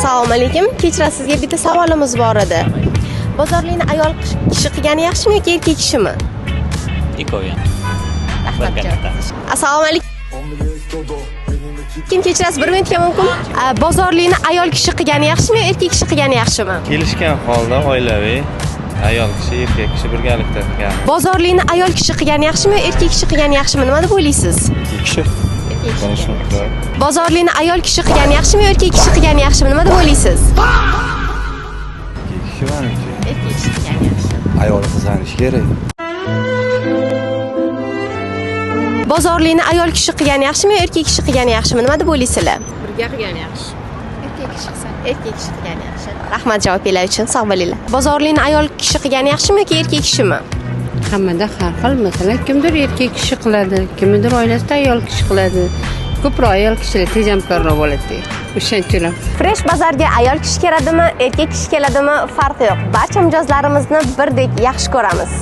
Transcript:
Assalomu alaykum. Kechirasiz, sizga bitta savolimiz bor edi. Bozorlikni ayol kishi qilgani yaxshimi yoki erkak kishimi? Ikkovi. Assalomu alaykum. Kim kechirasiz, bir minutga mumkin? Bozorlikni ayol kishi qilgani yaxshimi, erkak kishi qilgani yaxshimi? Kelishgan holda oilaviy ayol kishi, erkak kishi birgalikda qilgan. Bozorlikni ayol kishi qilgani yaxshimi, erkak kishi qilgani yaxshimi? Nima deb o'ylaysiz? Kishi. Bozorlikni ayol kishi qilgani yaxshimi, erkak kishi qilgani yaxshimi? Nima deb o'ylaysiz? Kishi menimcha. Erkak kishi qilgani yaxshi. Ayol qizg'anishi kerak. Bozorlikni ayol kishi qilgani yaxshimi, erkak kishi qilgani yaxshimi? Nima deb o'ylaysizlar? Birga qilgani yaxshi. Erkak kishi qilsa. Erkak kishi qilgani yaxshi. Rahmat javobinglar uchun. Sog' bo'linglar. Bozorlikni ayol kishi qilgani yaxshimi yoki erkak kishimi? Hammada har xil, masalan, kimdir erkak kishi qiladi, kimdir oilasida ayol kishi qiladi. Ko'proq ayol kishilar tejamkorroq bo'ladi. O'shanchalar. Fresh bozorga ayol kishi keladimi, erkak kishi keladimi, farqi yo'q. Barcha mijozlarimizni birdek yaxshi ko'ramiz.